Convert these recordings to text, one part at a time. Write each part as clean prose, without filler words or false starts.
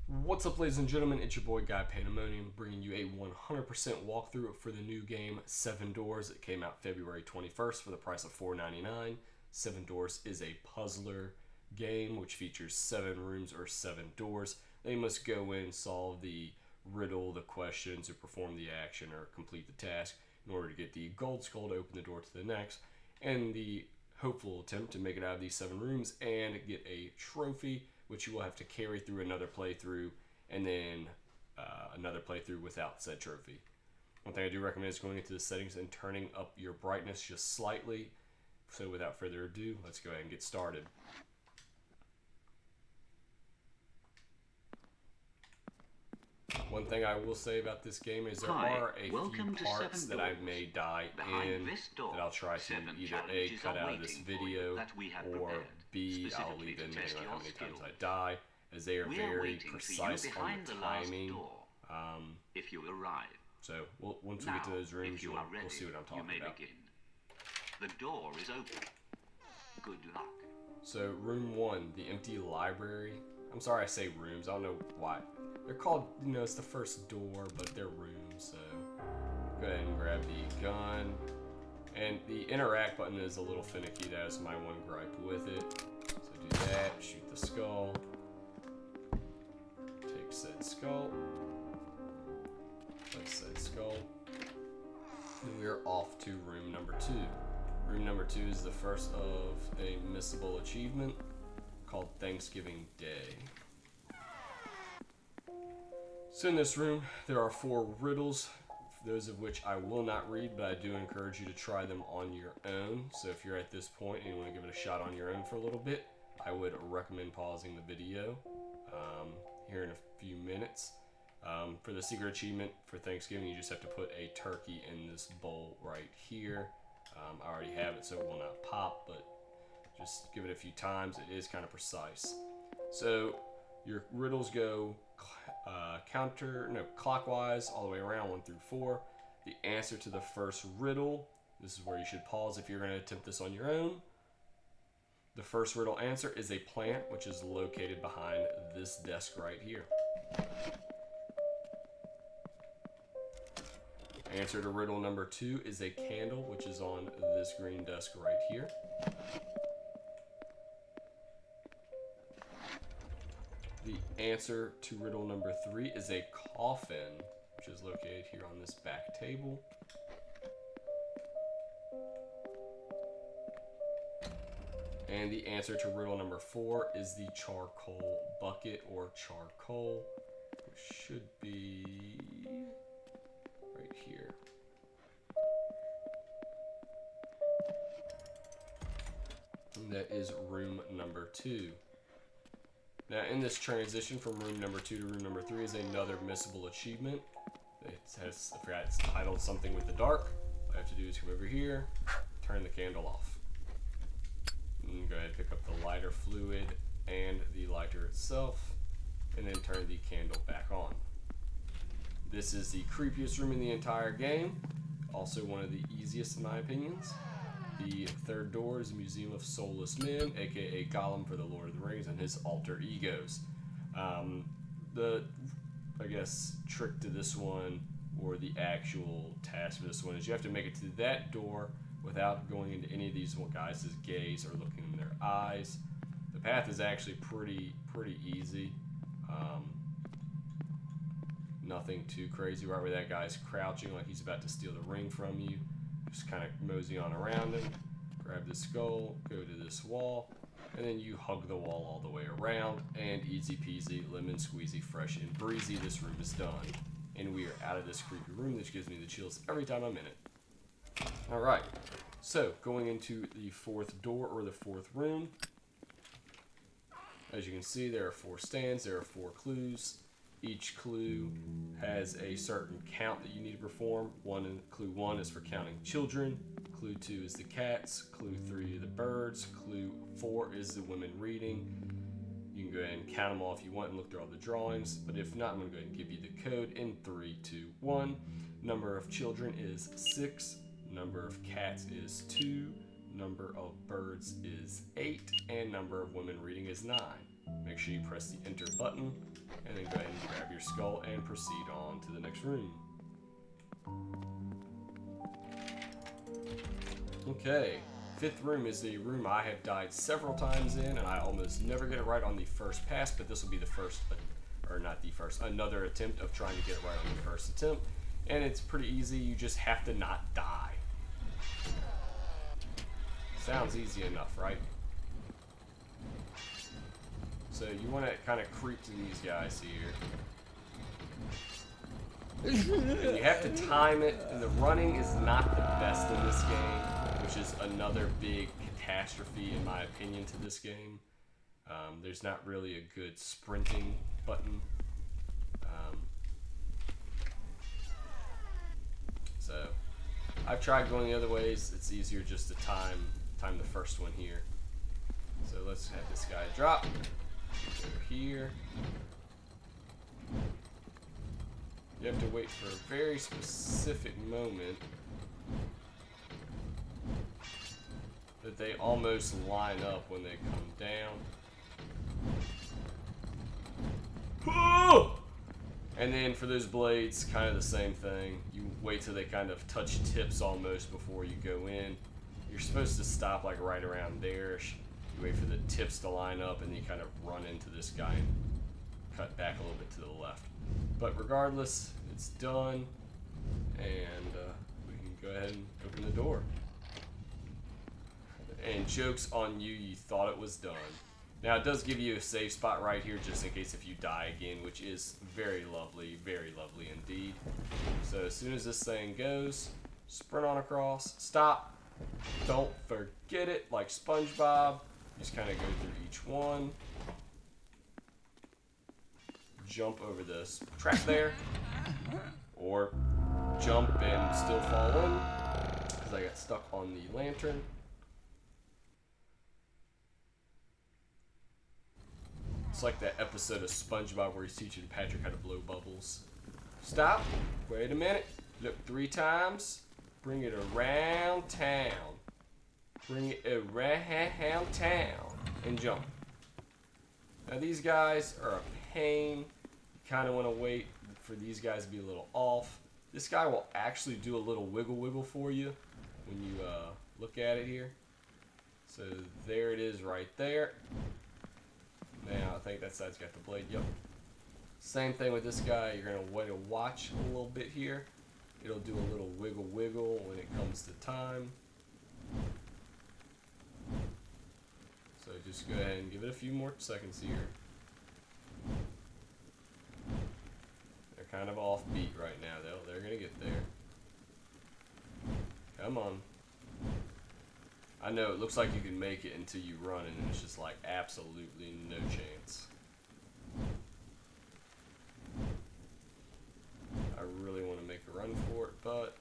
What's up, ladies and gentlemen? It's your boy Guy Pandemonium, bringing you a 100% walkthrough for the new game 7 Doors. It came out February 21st for the price of $4.99. 7 Doors is a puzzler game which features 7 rooms or 7 doors. They must go in, solve the riddle, the questions, or perform the action or complete the task in order to get the gold skull to open the door to the next, and the hopeful attempt to make it out of these 7 rooms and get a trophy, which you will have to carry through another playthrough, and then another playthrough without said trophy. One thing I do recommend is going into the settings and turning up your brightness just slightly. So without further ado, let's go ahead and get started. One thing I will say about this game is there are a few parts that I may die in that I'll try to either A, cut out of this video, or B, I'll leave in depending on how many times I die, as they are very precise on the timing. If you arrive. So once we get to those rooms, we'll see what I'm talking about. Begin. The door is open. Good luck. So room 1, the empty library. I'm sorry I say rooms, I don't know why. They're called, it's the first door, but they're rooms, so go ahead and grab the gun. And the interact button is a little finicky, that is my one gripe with it. So do that, shoot the skull. Take said skull. Place said skull. And we are off to room number 2. Room number 2 is the first of a missable achievement called Thanksgiving Day. So in this room, there are 4 riddles, those of which I will not read, but I do encourage you to try them on your own. So if you're at this point and you want to give it a shot on your own for a little bit, I would recommend pausing the video here in a few minutes. For the secret achievement for Thanksgiving, you just have to put a turkey in this bowl right here. I already have it, so it will not pop, but just give it a few times. It is kind of precise. So your riddles go clockwise all the way around 1 through 4. The answer to the first riddle, this is where you should pause if you're going to attempt this on your own. The first riddle answer is a plant, which is located behind this desk right here. Answer to riddle number 2 is a candle, which is on this green desk right here. The answer to riddle number 3 is a coffin, which is located here on this back table. And the answer to riddle number 4 is the charcoal bucket or charcoal, which should be right here. And that is room number 2. Now in this transition from room number 2 to room number 3 is another missable achievement. It has, I forgot, it's titled something with the dark. All I have to do is come over here, turn the candle off. And go ahead and pick up the lighter fluid and the lighter itself, and then turn the candle back on. This is the creepiest room in the entire game. Also one of the easiest in my opinions. The third door is a Museum of Soulless Men, aka Gollum for the Lord of the Rings, and his alter egos. The, I guess, trick to this one, or the actual task for this one, is you have to make it to that door without going into any of these guys' gaze or looking in their eyes. The path is actually pretty easy. Nothing too crazy. Right where that guy's crouching like he's about to steal the ring from you. Just kind of mosey on around him, grab the skull, go to this wall, and then you hug the wall all the way around, and easy peasy, lemon squeezy, fresh and breezy, this room is done. And we are out of this creepy room, which gives me the chills every time I'm in it. Alright, so going into the 4th door, or the 4th room. As you can see, there are 4 stands, there are 4 clues. Each clue has a certain count that you need to perform. Clue 1 is for counting children. Clue 2 is the cats. Clue 3 the birds. Clue 4 is the women reading. You can go ahead and count them all if you want and look through all the drawings. But if not, I'm going to go ahead and give you the code in 3, 2, 1. Number of children is 6. Number of cats is 2. Number of birds is 8. And number of women reading is 9. Make sure you press the enter button. And then go ahead and grab your skull and proceed on to the next room. Okay, fifth room is the room I have died several times in, and I almost never get it right on the first pass, but this will be the first, or not the first, another attempt of trying to get it right on the first attempt. And it's pretty easy, you just have to not die. Sounds easy enough, right? So you want to kind of creep to these guys here. And you have to time it, and the running is not the best in this game, which is another big catastrophe in my opinion to this game. There's not really a good sprinting button. So I've tried going the other ways. It's easier just to time the first one here. So let's have this guy drop. Go here. You have to wait for a very specific moment that they almost line up when they come down. And then for those blades, kind of the same thing. You wait till they kind of touch tips almost before you go in. You're supposed to stop like right around there. You wait for the tips to line up and then you kind of run into this guy and cut back a little bit to the left. But regardless, it's done. And we can go ahead and open the door. And joke's on you, you thought it was done. Now it does give you a save spot right here just in case if you die again, which is very lovely indeed. So as soon as this thing goes, sprint on across, stop, don't forget it, like SpongeBob. Just kind of go through each one. Jump over this track there, or jump and still fall in, because I got stuck on the lantern. It's like that episode of SpongeBob where he's teaching Patrick how to blow bubbles. Stop, wait a minute, look 3 times, bring it around town. Bring it around town, and jump. Now these guys are a pain. You kind of want to wait for these guys to be a little off. This guy will actually do a little wiggle for you when you look at it here. So there it is right there. Now I think that side's got the blade, yep. Same thing with this guy, you're going to wait to watch a little bit here. It'll do a little wiggle when it comes to time. So just go ahead and give it a few more seconds here. They're kind of off beat right now though, they're going to get there. Come on. I know it looks like you can make it until you run and it's just like absolutely no chance. I really want to make a run for it, but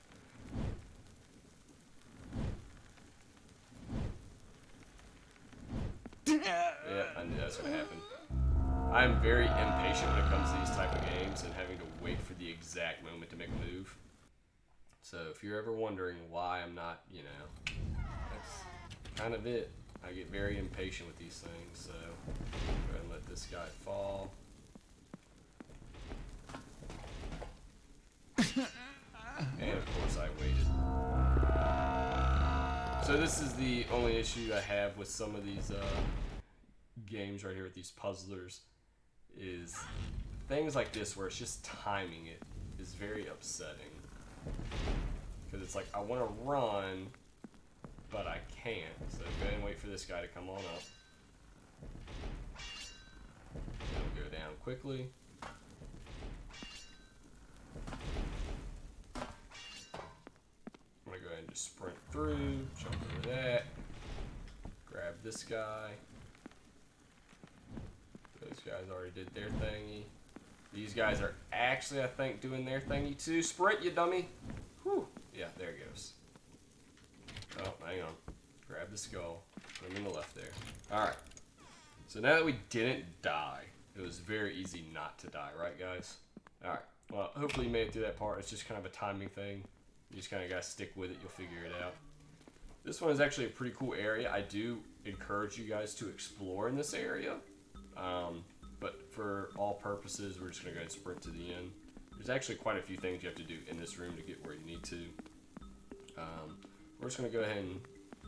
yeah, I knew that was going to happen. I'm very impatient when it comes to these type of games and having to wait for the exact moment to make a move. So if you're ever wondering why I'm not, you know, that's kind of it. I get very impatient with these things, so go ahead and let this guy fall. And of course I waited. So this is the only issue I have with some of these games right here with these puzzlers, is things like this where it's just timing it is very upsetting. Because it's like, I want to run, but I can't. So go ahead and wait for this guy to come on up. It'll go down quickly. I'm going to go ahead and just sprint through, jump over that, grab this guy. Those guys already did their thingy. These guys are actually, I think, doing their thingy too. Sprint, you dummy! Whew. Yeah, there it goes. Oh, hang on. Grab the skull. Put him in the left there. Alright. So now that we didn't die, it was very easy not to die, right guys? Alright. Well, hopefully you made it through that part. It's just kind of a timing thing. You just kind of got to stick with it. You'll figure it out. This one is actually a pretty cool area. I do encourage you guys to explore in this area. but for all purposes, we're just going to go ahead and sprint to the end. There's actually quite a few things you have to do in this room to get where you need to. We're just going to go ahead and,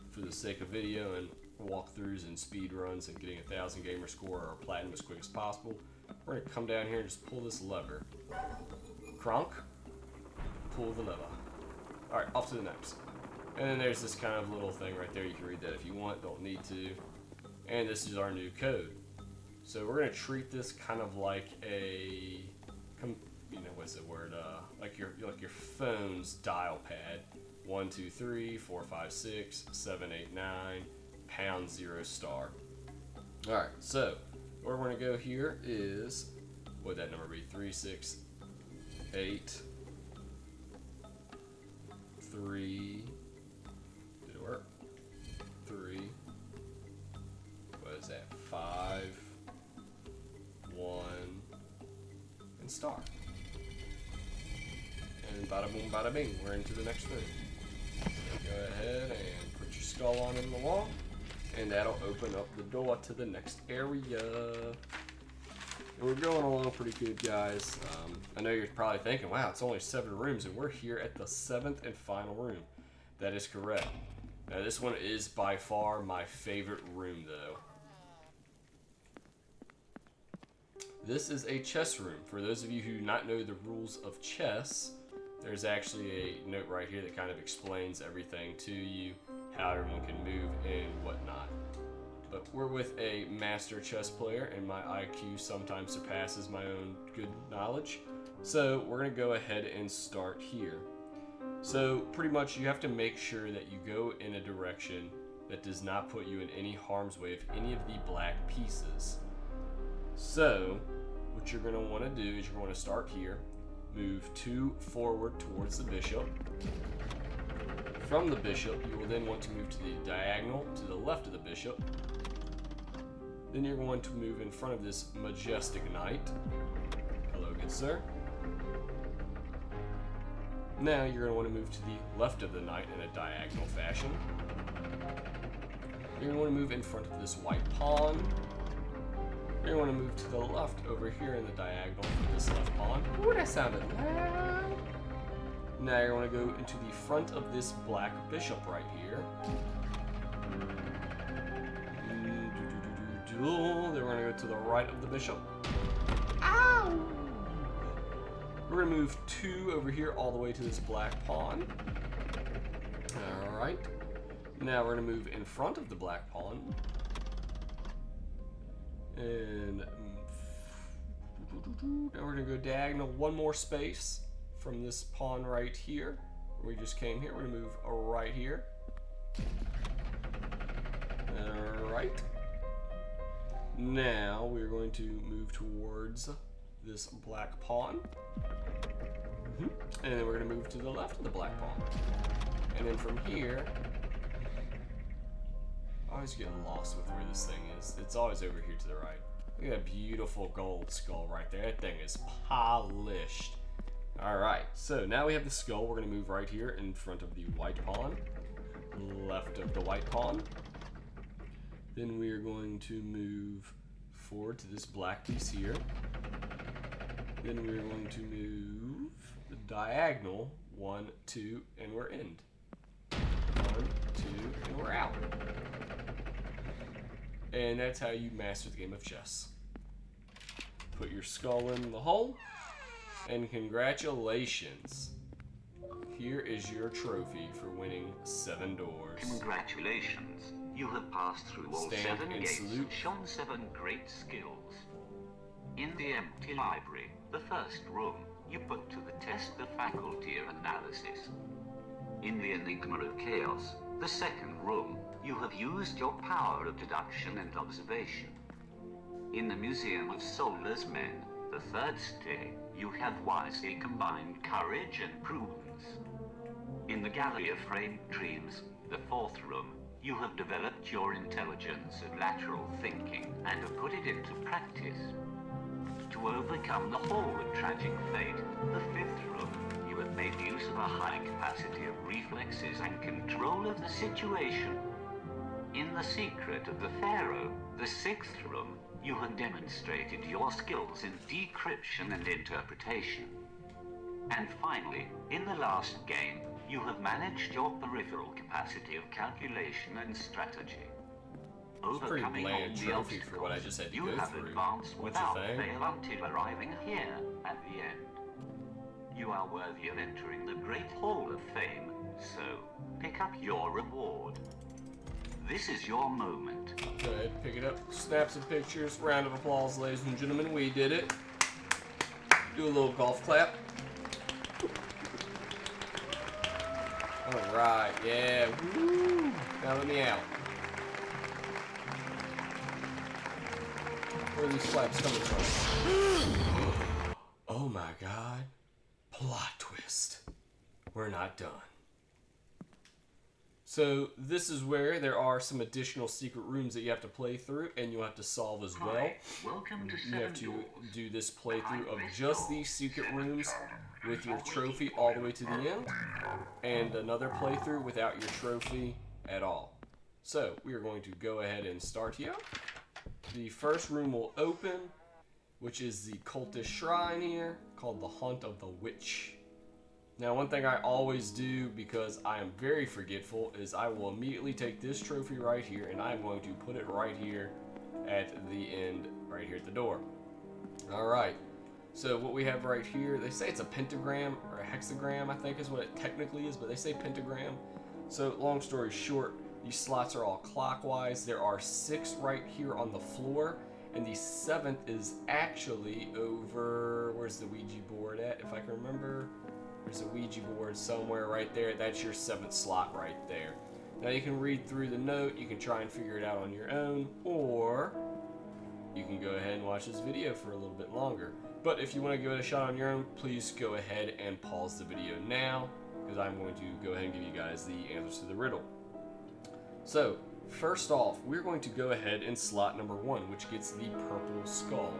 for the sake of video and walkthroughs and speed runs and getting 1,000 gamer score or platinum as quick as possible, we're going to come down here and just pull this lever. Kronk, pull the lever. Alright, off to the next. And then there's this kind of little thing right there. You can read that if you want, don't need to. And this is our new code. So we're going to treat this kind of like a, what's the word? Like your phone's dial pad. 1, 2, 3, 4, 5, 6, 7, 8, 9, #0*. Alright, so where we're going to go here is, what would that number be? 3, 6, 8, 3, did it work? 3, what is that? 5, 1, and star. And bada boom, bada bing, we're into the next room. So go ahead and put your skull on in the wall, and that'll open up the door to the next area. And we're going along pretty good, guys. I know you're probably thinking, wow, it's only 7 rooms, and we're here at the 7th and final room. That is correct. Now, this one is by far my favorite room, though. This is a chess room. For those of you who do not know the rules of chess, there's actually a note right here that kind of explains everything to you, how everyone can move and whatnot. But we're with a master chess player, and my IQ sometimes surpasses my own good knowledge. So we're going to go ahead and start here. So pretty much you have to make sure that you go in a direction that does not put you in any harm's way of any of the black pieces. So what you're going to want to do is you're going to start here, move 2 forward towards the bishop. From the bishop, you will then want to move to the diagonal to the left of the bishop. Then you're going to move in front of this majestic knight. Hello, good sir. Now you're going to want to move to the left of the knight in a diagonal fashion. You're going to want to move in front of this white pawn. You're going to want to move to the left over here in the diagonal for this left pawn. Ooh, that sounded loud. Now you're going to go into the front of this black bishop right here. Then we're going to go to the right of the bishop. Ow! We're going to move 2 over here all the way to this black pawn. Alright. Now we're going to move in front of the black pawn. And now we're going to go diagonal 1 more space from this pawn right here. We just came here. We're going to move right here. Alright. Now we're going to move towards this black pawn. And then we're going to move to the left of the black pawn. And then from here, I always get lost with where this thing is. It's always over here to the right. Look at that beautiful gold skull right there. That thing is polished. Alright, so now we have the skull. We're going to move right here in front of the white pawn. Left of the white pawn. Then we are going to move forward to this black piece here. Then we are going to move the diagonal 1, 2, and we're in. 1, 2, and we're out. And that's how you master the game of chess. Put your skull in the hole, and congratulations. Here is your trophy for winning 7 doors. Congratulations. You have passed through all Stand 7 and gates salute. and shown 7 great skills. In the empty library, the first room, you put to the test the faculty of analysis. In the enigma of chaos, the second room, you have used your power of deduction and observation. In the museum of soulless men, the third stay, you have wisely combined courage and prudence. In the gallery of framed dreams, the fourth room, you have developed your intelligence and lateral thinking and have put it into practice. To overcome the hall of tragic fate, the fifth room, you have made use of a high capacity of reflexes and control of the situation. In the secret of the pharaoh, the sixth room, you have demonstrated your skills in decryption and interpretation. And finally, in the last game, you have managed your peripheral capacity of calculation and strategy. Overcoming all bland the trophy for what I obstacles, just had to you go have through. advanced Don't you without think? fail until arriving here at the end. You are worthy of entering the Great Hall of Fame, so pick up your reward. This is your moment. Go ahead, pick it up, snap some pictures. Round of applause, ladies and gentlemen. We did it. Do a little golf clap. Alright, yeah. Woo! Now let me out. Where are these claps coming from? Oh my god. Plot twist. We're not done. So this is where there are some additional secret rooms that you have to play through and you'll have to solve as well. Hi, welcome to You Seven have to Doors. do this playthrough of just these secret rooms with your trophy all the way to the end, and another playthrough without your trophy at all. So we are going to go ahead and start here. The first room will open, which is the cultist shrine here, called the Haunt of the Witch. Now, one thing I always do, because I am very forgetful, is I will immediately take this trophy right here, and I'm going to put it right here at the end, right here at the door. Alright, so what we have right here, they say it's a pentagram, or a hexagram, I think is what it technically is, but they say pentagram. So, long story short, these slots are all clockwise. There are 6 right here on the floor, and the 7th is actually over, where's the Ouija board at, if I can remember? There's a Ouija board somewhere right there. That's your 7th slot right there. Now you can read through the note, you can try and figure it out on your own, or you can go ahead and watch this video for a little bit longer. But if you want to give it a shot on your own, please go ahead and pause the video now, because I'm going to go ahead and give you guys the answers to the riddle. So, first off, we're going to go ahead and slot number 1, which gets the purple skull.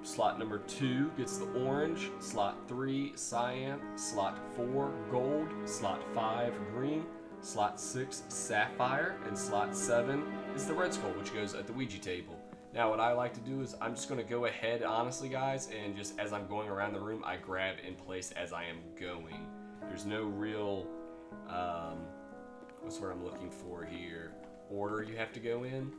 Slot number 2 gets the orange, slot 3 cyan, slot 4 gold, slot 5 green, slot 6 sapphire, and slot 7 is the red skull, which goes at the Ouija table. Now what I like to do is I'm just going to go ahead, honestly guys, and just as I'm going around the room, I grab in place as I am going. There's no real, what's what I'm looking for here, order you have to go in.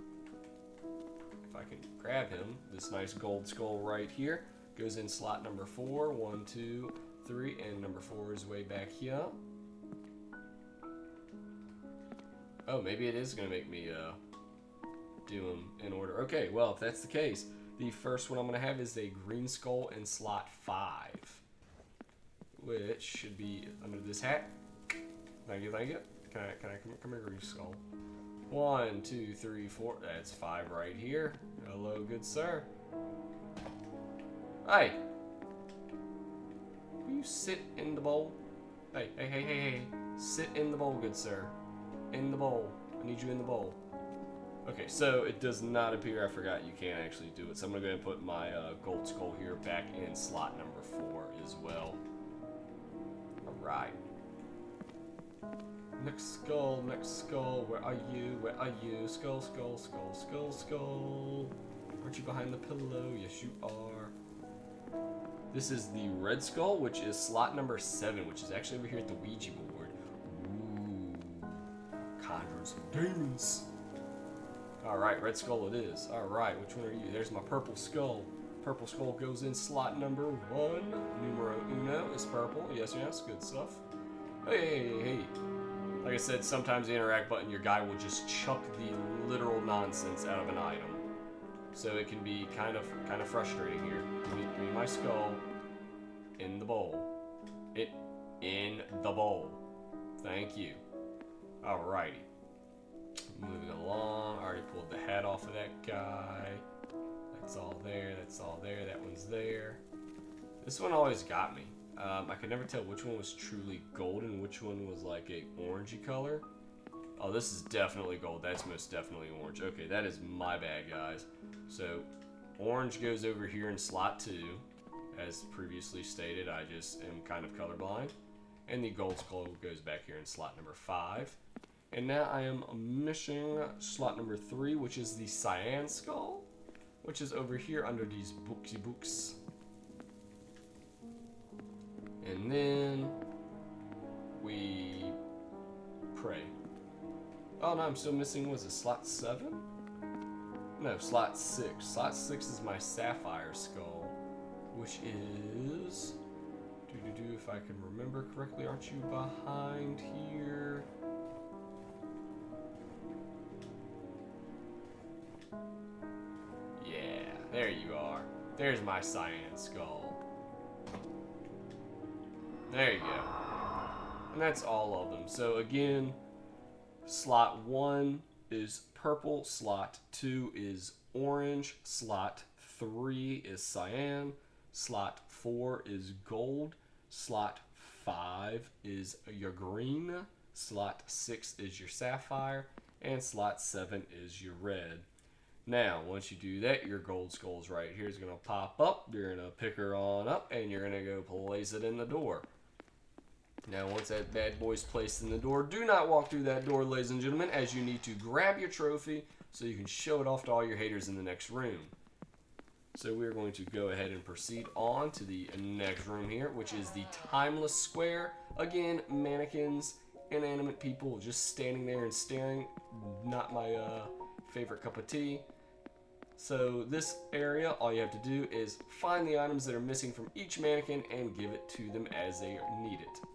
If I can grab him, this nice gold skull right here goes in slot number 4. 1, 2, 3, and number 4 is way back here. Oh, maybe it is going to make me do them in order. Okay, well, if that's the case, the first one I'm going to have is a green skull in slot 5, which should be under this hat. Thank you, thank you. Can I come here, green skull? 1, 2, 3, 4. That's 5 right here. Hello, good sir. Hey. Will you sit in the bowl? Hey, hey, hey, hey, hey. Sit in the bowl, good sir. In the bowl. I need you in the bowl. Okay, so it does not appear, I forgot you can't actually do it. So I'm going to go ahead and put my gold skull here back in slot number 4 as well. Alright. Next skull, where are you? Where are you? Skull, skull, skull, skull, skull. Aren't you behind the pillow? Yes, you are. This is the red skull, which is slot number 7, which is actually over here at the Ouija board. Ooh. Conjuring some demons. Alright, red skull it is. Alright, which one are you? There's my purple skull. Purple skull goes in slot number 1. Numero uno is purple. Yes, yes, good stuff. Hey, hey, hey, hey. Like I said, sometimes the interact button, your guy will just chuck the literal nonsense out of an item. So it can be kind of frustrating here. Give me my skull in the bowl. In the bowl. Thank you. Alrighty. Moving along. I already pulled the hat off of that guy. That's all there. That's all there. That one's there. This one always got me. I could never tell which one was truly gold and which one was like a orangey color. Oh, this is definitely gold. That's most definitely orange. Okay, that is my bad, guys. So, orange goes over here in slot 2. As previously stated, I just am kind of colorblind. And the gold skull goes back here in slot number 5. And now I am missing slot number 3, which is the cyan skull, which is over here under these books. And then we pray. Oh no, I'm still missing, was it slot 7? No, slot 6. Slot 6 is my sapphire skull, which is... if I can remember correctly, aren't you behind here? Yeah, there you are. There's my cyan skull. There you go. And that's all of them. So again, slot 1 is purple, slot 2 is orange, slot 3 is cyan, slot 4 is gold, slot 5 is your green, slot 6 is your sapphire, and slot 7 is your red. Now, once you do that, your gold skull's right here is going to pop up. You're going to pick her on up, and you're going to go place it in the door. Now, once that bad boy's placed in the door, do not walk through that door, ladies and gentlemen, as you need to grab your trophy so you can show it off to all your haters in the next room. So we're going to go ahead and proceed on to the next room here, which is the Timeless Square. Again, mannequins, inanimate people just standing there and staring. Not my favorite cup of tea. So this area, all you have to do is find the items that are missing from each mannequin and give it to them as they need it.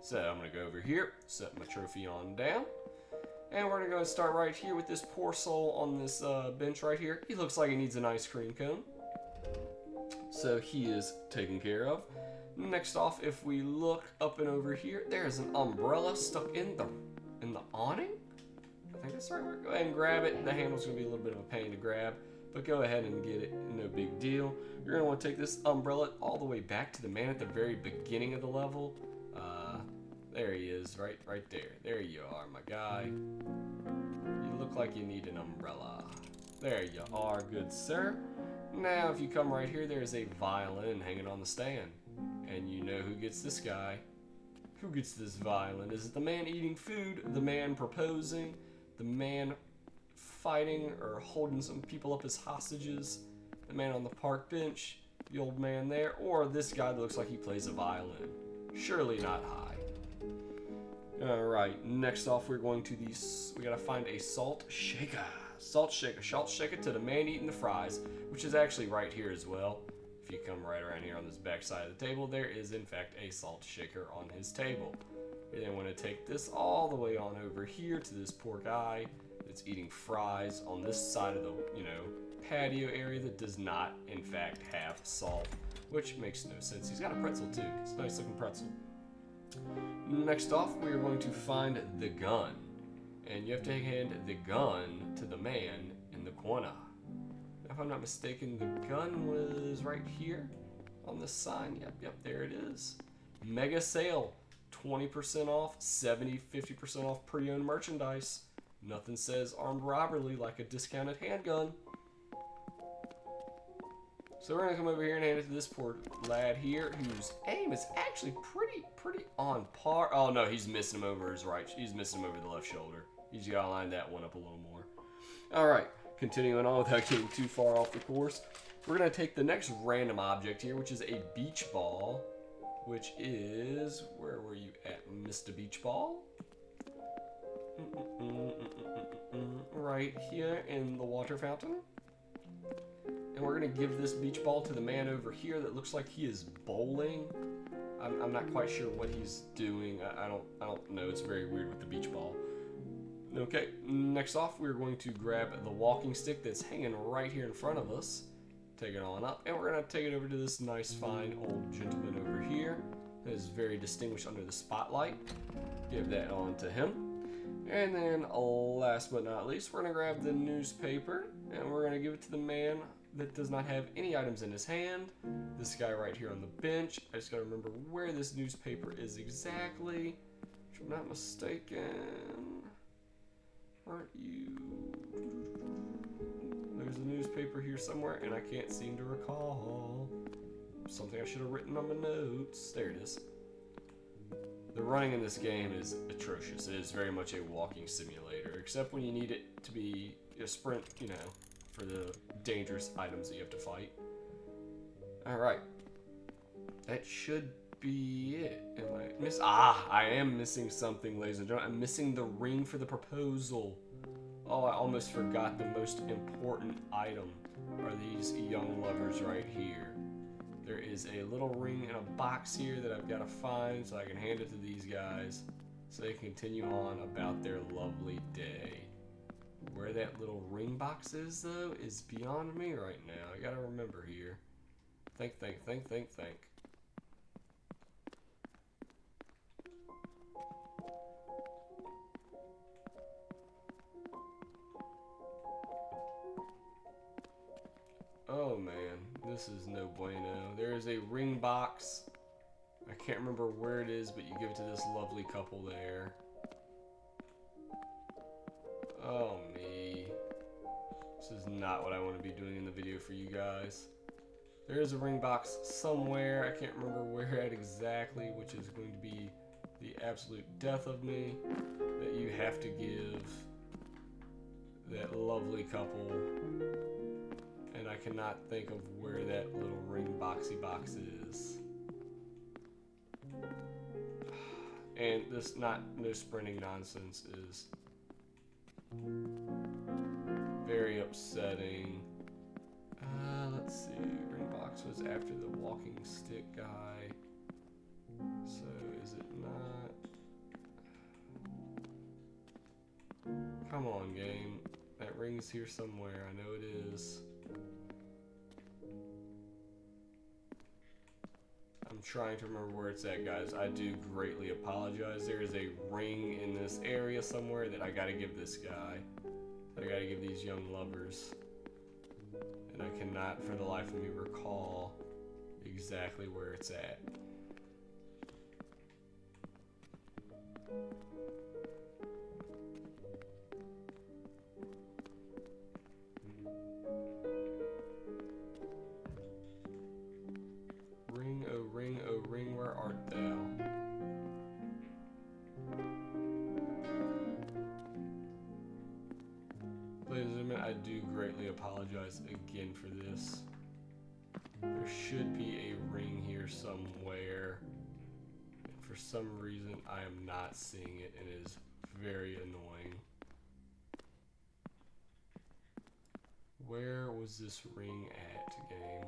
So I'm going to go over here, set my trophy on down, and we're going to start right here with this poor soul on this bench right here. He looks like he needs an ice cream cone. So he is taken care of. Next off, if we look up and over here, there's an umbrella stuck in the awning. I think that's right. Go ahead and grab it. The handle's going to be a little bit of a pain to grab, but go ahead and get it. No big deal. You're going to want to take this umbrella all the way back to the man at the very beginning of the level. There he is, right there. There you are, my guy. You look like you need an umbrella. There you are, good sir. Now, if you come right here, there's a violin hanging on the stand. And you know who gets this guy. Who gets this violin? Is it the man eating food, the man proposing, the man fighting or holding some people up as hostages, the man on the park bench, the old man there, or this guy that looks like he plays a violin? Surely not high. Alright, next off we gotta find a salt shaker. Salt shaker to the man eating the fries, which is actually right here as well. If you come right around here on this back side of the table, there is in fact a salt shaker on his table. You then want to take this all the way on over here to this poor guy that's eating fries on this side of the, patio area that does not in fact have salt, which makes no sense. He's got a pretzel too. It's a nice looking pretzel. Next off, we are going to find the gun. And you have to hand the gun to the man in the corner. If I'm not mistaken, the gun was right here on this sign. Yep, there it is. Mega sale. 20% off, 50% off pre-owned merchandise. Nothing says armed robbery like a discounted handgun. So we're gonna come over here and hand it to this poor lad here, whose aim is actually pretty on par. Oh no, he's missing him over his right. He's missing him over the left shoulder. He's gotta line that one up a little more. All right, continuing on without getting too far off the course, we're gonna take the next random object here, which is a beach ball, which is, where were you at, Mr. Beach Ball? Right here in the water fountain. And we're going to give this beach ball to the man over here that looks like he is bowling. I'm not quite sure what he's doing. I don't know. It's very weird with the beach ball. Okay, next off, we're going to grab the walking stick that's hanging right here in front of us. Take it on up, and we're going to take it over to this nice, fine old gentleman over here that is very distinguished under the spotlight. Give that on to him. And then, last but not least, we're going to grab the newspaper, and we're going to give it to the man that does not have any items in his hand. This guy right here on the bench. I just got to remember where this newspaper is exactly. If I'm not mistaken. Aren't you? There's a newspaper here somewhere, and I can't seem to recall. Something I should have written on my notes. There it is. The running in this game is atrocious. It is very much a walking simulator, except when you need it to be a sprint, you know, for the dangerous items that you have to fight. Alright. That should be it. I am missing something, ladies and gentlemen. I'm missing the ring for the proposal. Oh, I almost forgot the most important item are these young lovers right here. There is a little ring in a box here that I've got to find so I can hand it to these guys so they can continue on about their lovely day. Where that little ring box is, though, is beyond me right now. I gotta remember here. Think. Oh man, this is no bueno. There is a ring box. I can't remember where it is, but you give it to this lovely couple there. Oh me. This is not what I want to be doing in the video for you guys. There is a ring box somewhere. I can't remember where at exactly, which is going to be the absolute death of me, that you have to give that lovely couple. And I cannot think of where that little ring boxy box is. And this no sprinting nonsense is very upsetting. Let's see. Ring box was after the walking stick guy. So is it not? Come on, game. That ring's here somewhere. I know it is. I'm trying to remember where it's at, guys. I do greatly apologize. There is a ring in this area somewhere that I gotta give this guy. I gotta give these young lovers. And I cannot for the life of me recall exactly where it's at. Ring, oh ring, where art thou? Ladies and gentlemen, I do greatly apologize again for this. There should be a ring here somewhere. And for some reason, I am not seeing it, and it is very annoying. Where was this ring at, game?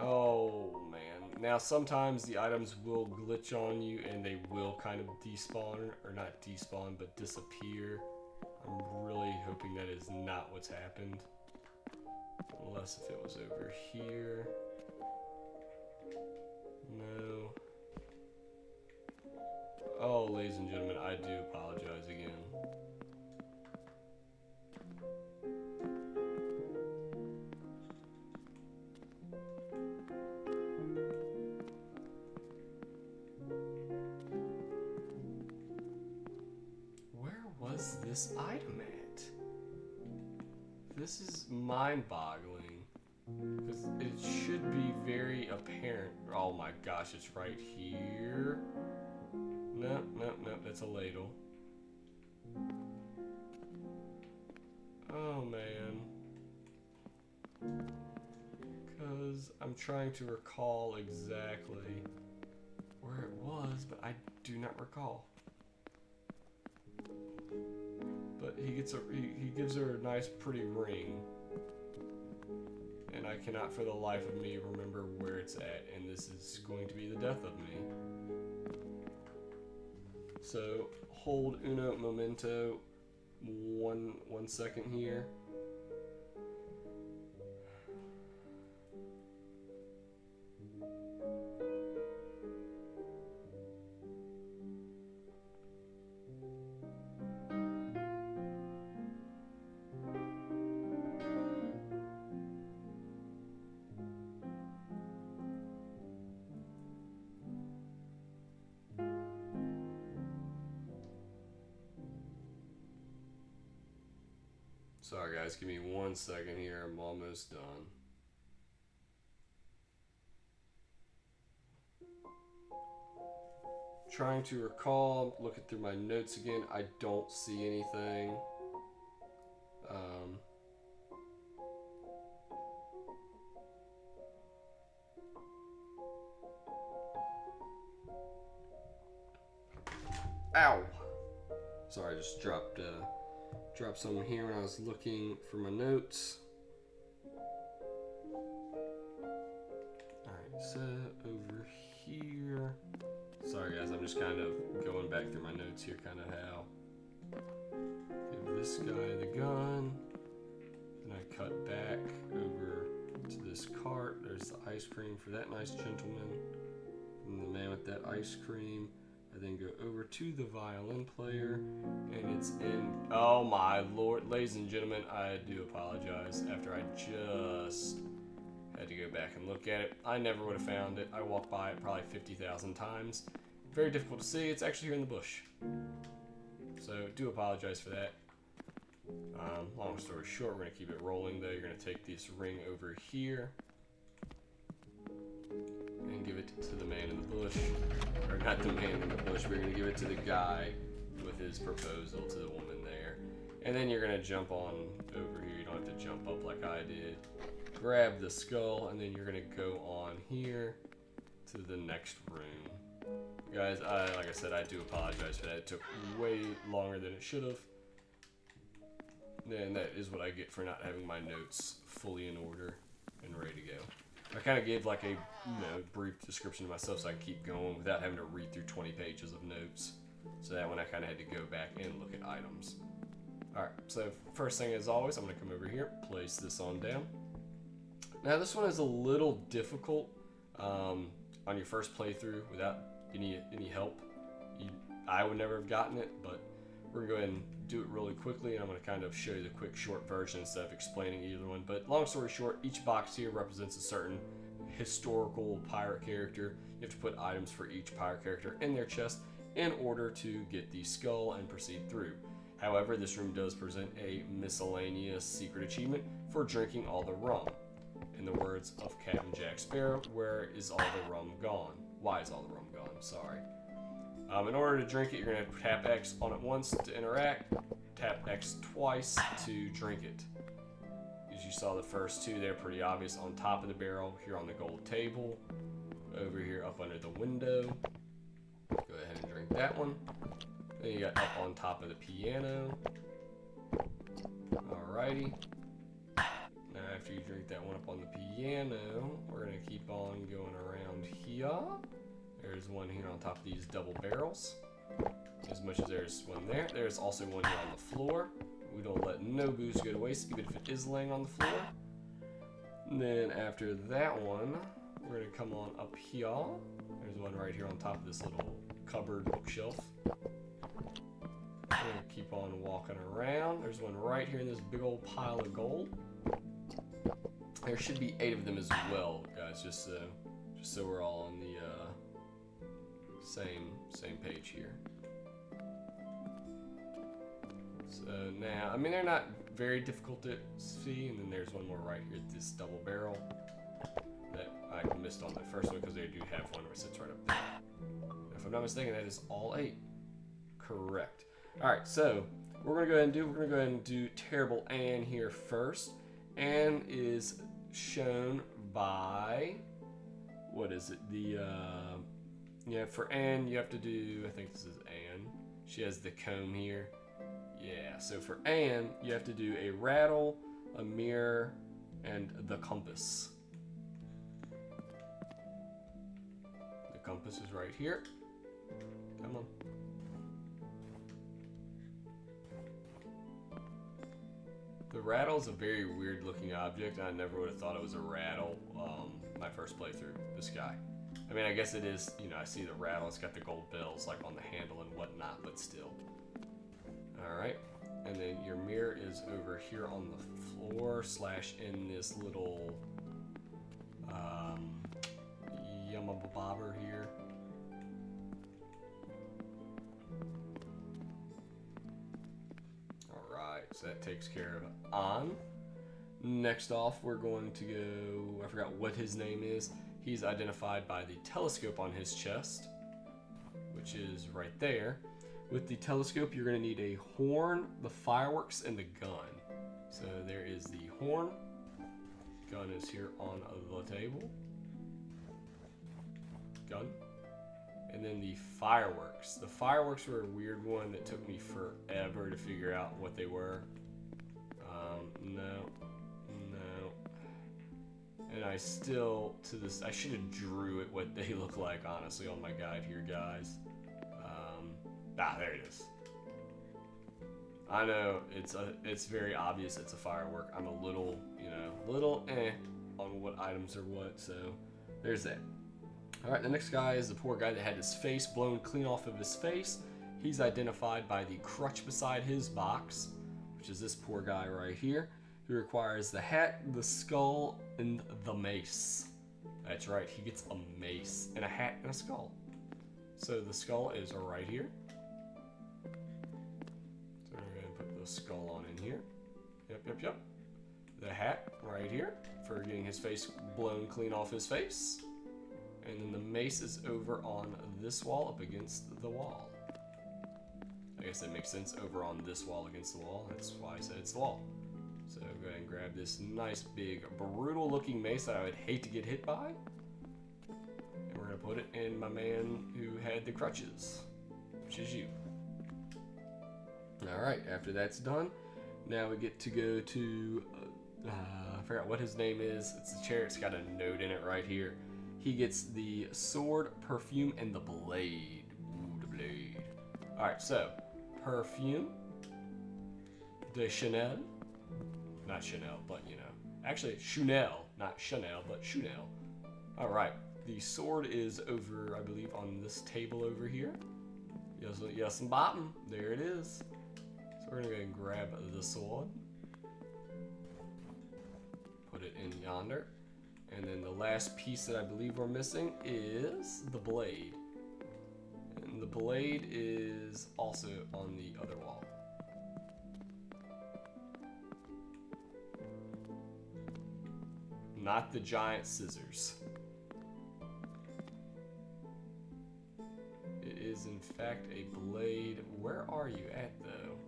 Oh man. Now sometimes the items will glitch on you and they will kind of despawn, or not despawn, but disappear. I'm really hoping that is not what's happened. Unless if it was over here. No. Oh, ladies and gentlemen, I do apologize again. This item at? This is mind-boggling because it should be very apparent. Oh my gosh, it's right here. Nope, that's a ladle. Oh man, because I'm trying to recall exactly where it was, but I do not recall. But he gives her a nice pretty ring, and I cannot for the life of me remember where it's at, and this is going to be the death of me. So hold uno momento, one second here. Sorry guys, give me 1 second here, I'm almost done. Trying to recall, looking through my notes again. I don't see anything. Ow! Sorry, I just dropped something here when I was looking for my notes. Alright, so over here. Sorry guys, I'm just kind of going back through my notes here, kind of how. Give this guy the gun. Then I cut back over to this cart. There's the ice cream for that nice gentleman. And the man with that ice cream. I then go over to the violin player, and it's in, oh my lord, ladies and gentlemen, I do apologize after I just had to go back and look at it. I never would have found it. I walked by it probably 50,000 times. Very difficult to see. It's actually here in the bush. So do apologize for that. Long story short, we're going to keep it rolling though. You're going to take this ring over here and give it to the man in the bush. Or not the man in the bush, we're going to give it to the guy with his proposal to the woman there. And then you're going to jump on over here. You don't have to jump up like I did. Grab the skull, and then you're going to go on here to the next room. Guys, like I said, I do apologize for that. It took way longer than it should have. And that is what I get for not having my notes fully in order and ready to go. I kind of gave like a brief description to myself so I can keep going without having to read through 20 pages of notes. So that when I kind of had to go back and look at items. Alright, so first thing as always, I'm going to come over here, place this on down. Now this one is a little difficult on your first playthrough without any help. I would never have gotten it, but we're going to go ahead and do it really quickly, and I'm going to kind of show you the quick short version instead of explaining either one. But long story short, each box here represents a certain historical pirate character. You have to put items for each pirate character in their chest in order to get the skull and proceed through. However, this room does present a miscellaneous secret achievement for drinking all the rum. In the words of Captain Jack Sparrow, where is all the rum gone? Why is all the rum gone? Sorry. In order to drink it, you're going to tap X on it once to interact, tap X twice to drink it. As you saw the first two, they're pretty obvious on top of the barrel, here on the gold table, over here up under the window. Go ahead and drink that one. Then you got up on top of the piano. Alrighty. Now after you drink that one up on the piano, we're going to keep on going around here. There's one here on top of these double barrels. As much as there's one there. There's also one here on the floor. We don't let no booze go to waste, even if it is laying on the floor. And then after that one, we're going to come on up here. There's one right here on top of this little cupboard bookshelf. We're going to keep on walking around. There's one right here in this big old pile of gold. There should be 8 of them as well, guys, just so we're all on the same page here. So now, I mean, they're not very difficult to see, and then there's one more right here, this double barrel that I missed on the first one because they do have one that sits right up there. If I'm not mistaken, that is all 8. Correct. All right, so what we're gonna go ahead and do Terrible Ann here first. Ann is shown by, what is it? For Ann, you have to do, I think this is Ann. She has the comb here. Yeah, so for Ann, you have to do a rattle, a mirror, and the compass. The compass is right here. Come on. The rattle is a very weird looking object, and I never would have thought it was a rattle my first playthrough, this guy. I mean, I guess it is, I see the rattle, it's got the gold bells like on the handle and whatnot, but still. Alright, and then your mirror is over here on the floor / in this little yummabobber here. Alright, so that takes care of An. Next off, we're going to go, I forgot what his name is. He's identified by the telescope on his chest, which is right there. With the telescope, you're going to need a horn, the fireworks, and the gun. So there is the horn. Gun is here on the table. Gun. And then the fireworks. The fireworks were a weird one that took me forever to figure out what they were. No. And I still, I should have drew it what they look like, honestly, on my guide here, guys. There it is. I know, it's very obvious it's a firework. I'm a little, on what items are what, so there's that. Alright, the next guy is the poor guy that had his face blown clean off of his face. He's identified by the crutch beside his box, which is this poor guy right here, who requires the hat, the skull, and the mace. That's right, he gets a mace, and a hat, and a skull. So the skull is right here. So we're going to put the skull on in here. Yep. The hat right here for getting his face blown clean off his face. And then the mace is over on this wall up against the wall. I guess that makes sense, over on this wall against the wall. That's why I said it's the wall. So go ahead and grab this nice big brutal looking mace that I would hate to get hit by. And we're going to put it in my man who had the crutches, which is you. Alright, after that's done, now we get to go to, I forgot what his name is. It's the chair, it's got a note in it right here. He gets the sword, perfume, and the blade. Ooh, the blade. Alright, so, perfume, de Chanel. Not Chanel, but actually Chanel, not Chanel, but Chanel. Alright, the sword is over, I believe, on this table over here. Yes, and bottom. There it is. So we're gonna go ahead and grab the sword. Put it in yonder. And then the last piece that I believe we're missing is the blade. And the blade is also on the other wall. Not the giant scissors. It is in fact a blade. Where are you at though?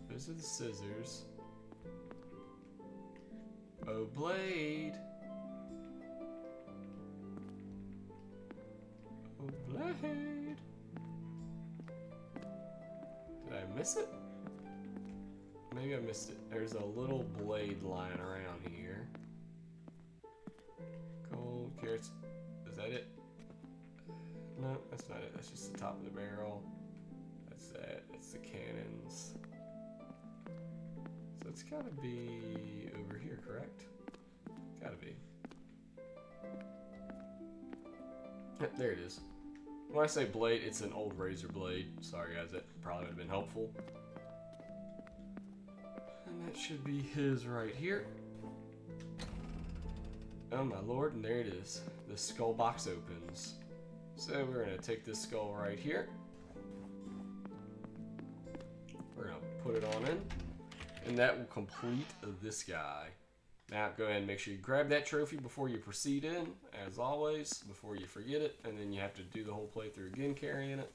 Those are the scissors. Oh, blade. Oh, blade. Did I miss it? Maybe I missed it. There's a little blade lying around here. Gold carrots. Is that it? No, that's not it. That's just the top of the barrel. That's that. That's the cannons. So it's gotta be over here, correct? Gotta be. Yep, there it is. When I say blade, it's an old razor blade. Sorry guys, that probably would have been helpful. And that should be his right here. Oh my lord, and there it is. The skull box opens. So we're gonna take this skull right here. We're gonna put it on in. And that will complete this guy. Now go ahead and make sure you grab that trophy before you proceed in, as always, before you forget it. And then you have to do the whole playthrough again carrying it.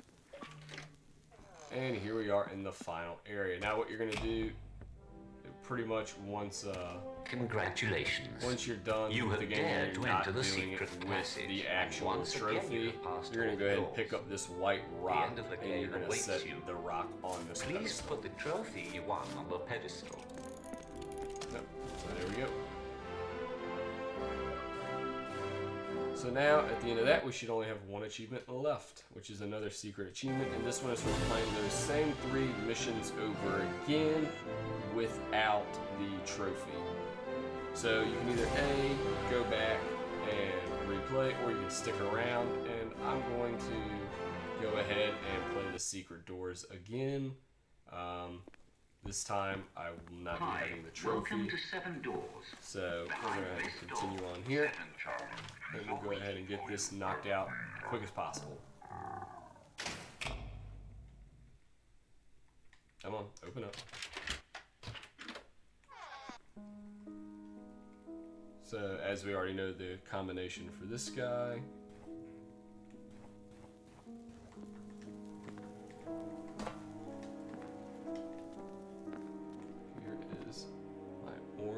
And here we are in the final area. Now what you're gonna do, pretty much once Congratulations. once you're done You with have the game, dared and to you're not enter the doing it secret with passage. the actual Once again, you trophy, have passed you're gonna all go ahead and doors. pick up this white rock, end of the and game you're gonna awaits set you. the rock on this Please pedestal. put the trophy you won on the pedestal. Yep. So there we go. So now, at the end of that, we should only have one achievement left, which is another secret achievement, and this one is for playing those same 3 missions over again without the trophy. So you can either A, go back and replay, or you can stick around, and I'm going to go ahead and play the secret doors again. This time, I will not be having the trophy. Welcome to 7 Doors. So we're going to have to continue on here. And we'll go ahead and get this knocked out as quick as possible. Come on, open up. So as we already know the combination for this guy.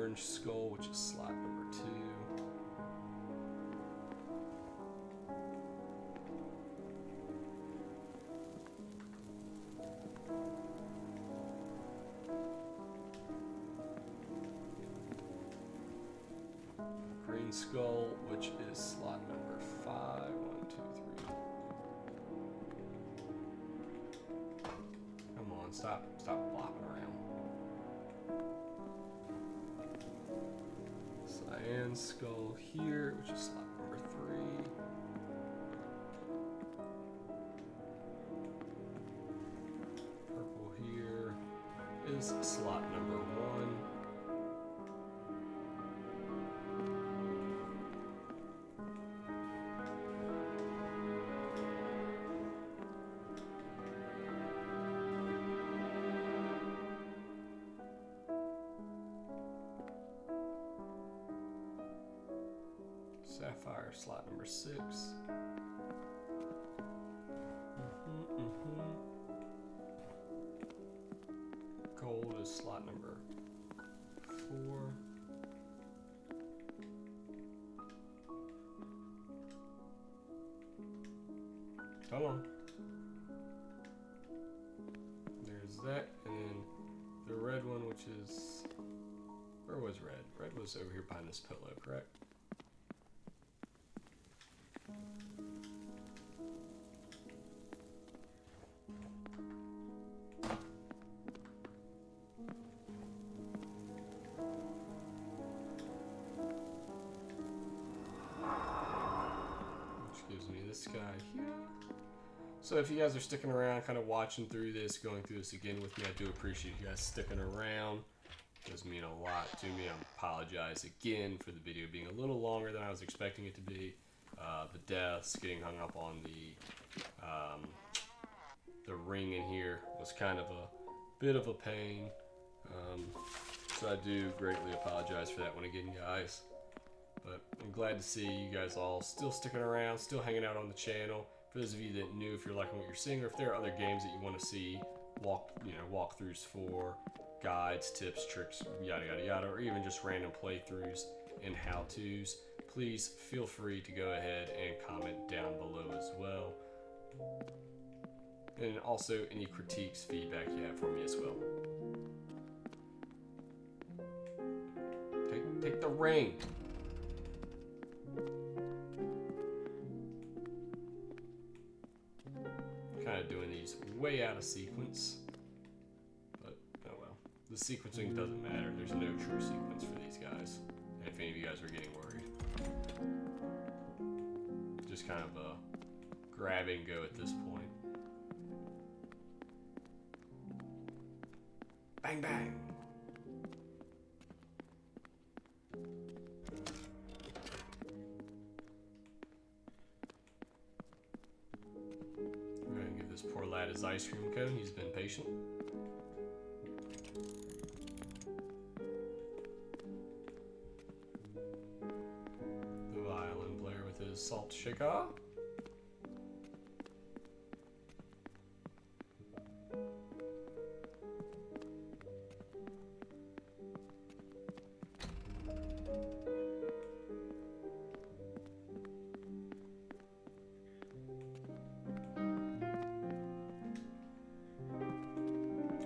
orange skull, which is slot number 2. Green skull, which is slot number 5. 1, 2, 3. Come on, stop flopping around. Cyan skull here, which is slot number 3. Purple here is slot number 1. Sapphire slot number 6. Gold is slot number 4. Come on. There's that, and then the red one, which is, where was red? Red was over here behind this pillow, correct? This guy here. So if you guys are sticking around, kind of watching through this, going through this again with me, I do appreciate you guys sticking around. It does mean a lot to me. I apologize again for the video being a little longer than I was expecting it to be. The deaths, getting hung up on the ring in here was kind of a bit of a pain. So I do greatly apologize for that one again, guys. But I'm glad to see you guys all still sticking around, still hanging out on the channel. For those of you that knew, if you're liking what you're seeing, or if there are other games that you want to see walkthroughs for, guides, tips, tricks, yada yada yada, or even just random playthroughs and how-tos, please feel free to go ahead and comment down below as well. And also any critiques, feedback you have for me as well. Take the ring. Kind of doing these way out of sequence, but oh well. The sequencing doesn't matter. There's no true sequence for these guys. And if any of you guys are getting worried, just kind of a grab and go at this point. Bang bang. Poor lad his ice cream cone. He's been patient. The violin player with his salt shaker.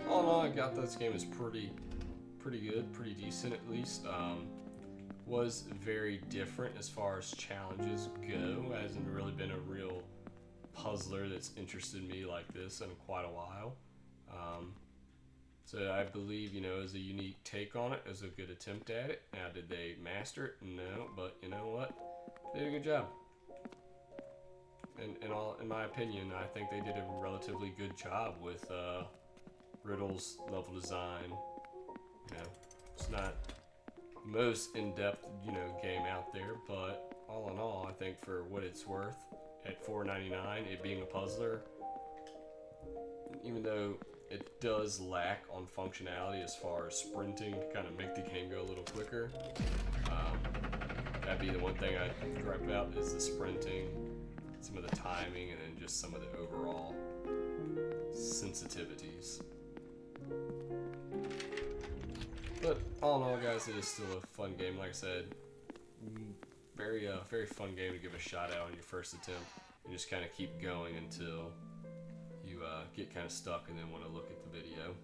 All in all, I got this game is pretty good, pretty decent at least. Was very different as far as challenges go. Hasn't really been a real puzzler that's interested me like this in quite a while. So I believe, it was a unique take on it. It was a good attempt at it. Now, did they master it? No, but you know what? They did a good job. In my opinion, I think they did a relatively good job with Riddle's level design. It's not the most in-depth, game out there, but all in all, I think for what it's worth, at $4.99, it being a puzzler, even though it does lack on functionality as far as sprinting to kind of make the game go a little quicker. That'd be the one thing I'd gripe about is the sprinting, some of the timing, and then just some of the overall sensitivities. But all in all, guys, it is still a fun game. Like I said, very fun game to give a shot at on your first attempt, and just kind of keep going until you get kind of stuck and then want to look at the video.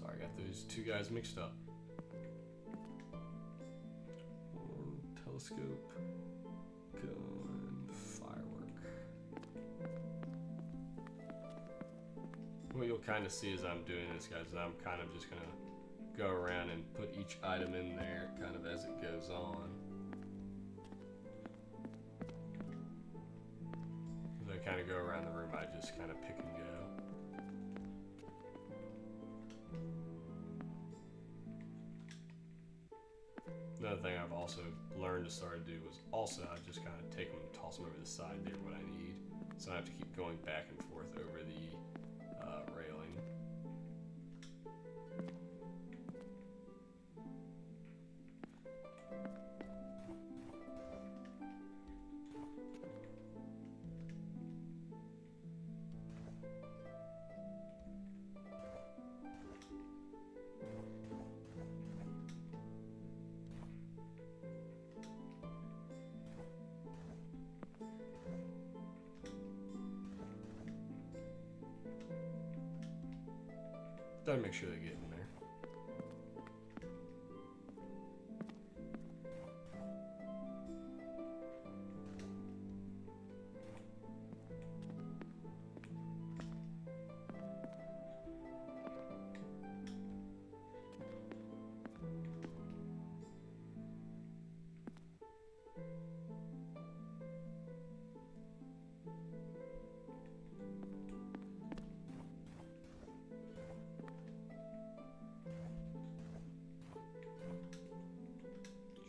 Sorry, I got those two guys mixed up. Telescope, gun, firework. What you'll kind of see as I'm doing this, guys, is I'm kind of just going to go around and put each item in there kind of as it goes on. As I kind of go around the room, I just kind of pick and go. Another thing I've also learned to start to do was also I just kind of take them and toss them over the side there what I need, so I have to keep going back and forth over the railing. Gotta make sure they get in there.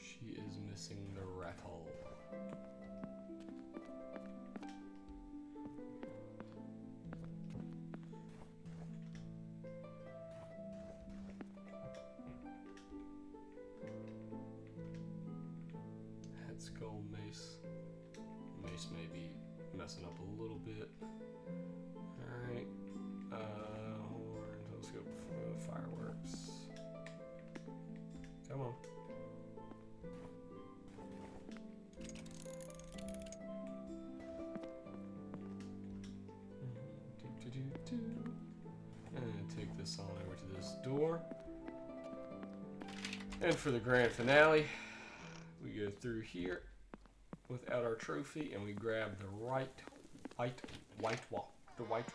She is missing the rattle. Head skull, mace. Mace may be messing up a little bit. Alright. Horn, telescope, fireworks. Come on. And take this on over to this door. And for the grand finale, we go through here without our trophy, and we grab the white rock, the white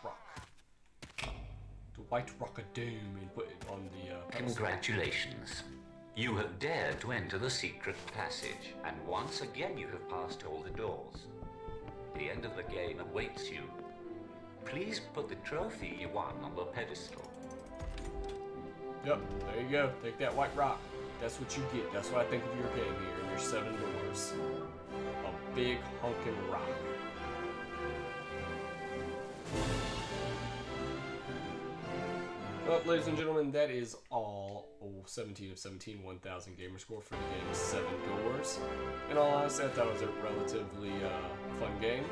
rock of doom, and put it on the. Congratulations. You have dared to enter the secret passage, and once again you have passed all the doors. The end of the game awaits you. Please put the trophy you won on the pedestal. Yep, there you go. Take that white rock. That's what you get. That's what I think of your game here in your 7 doors. A big honkin' rock. Well, ladies and gentlemen, that is all 17 of 17, 1000 gamer score for the game 7 Doors. In all honesty, I thought it was a relatively fun game.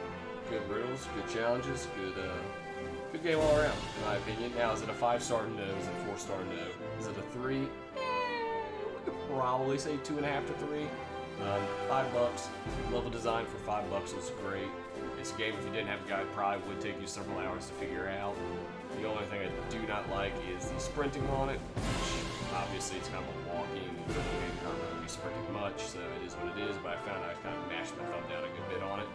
Good riddles, good challenges, good game all around, in my opinion. Now, is it a 5-star? No. Is it a 4-star? No. Is it a 3? We could probably say 2.5 to 3. $5. Level design for $5 was great. It's a game, if you didn't have a guide, probably would take you several hours to figure out. The only thing I do not like is the sprinting on it, which obviously it's kind of a walking game, not really be sprinting much, so it is what it is, but I found I kind of mashed my thumb down a good bit on it.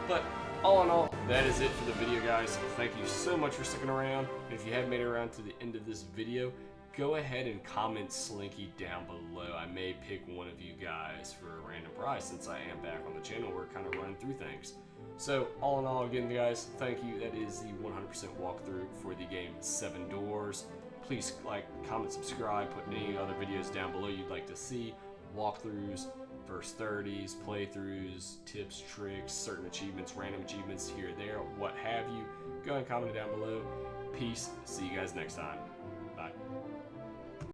But all in all, that is it for the video, guys. Thank you so much for sticking around. And if you have made it around to the end of this video, go ahead and comment Slinky down below. I may pick one of you guys for a random prize since I am back on the channel. We're kind of running through things. So all in all, again, guys, thank you. That is the 100% walkthrough for the game 7 Doors. Please like, comment, subscribe, put any other videos down below you'd like to see, walkthroughs, first 30s, playthroughs, tips, tricks, certain achievements, random achievements here, there, what have you. Go ahead and comment it down below. Peace. See you guys next time. Bye.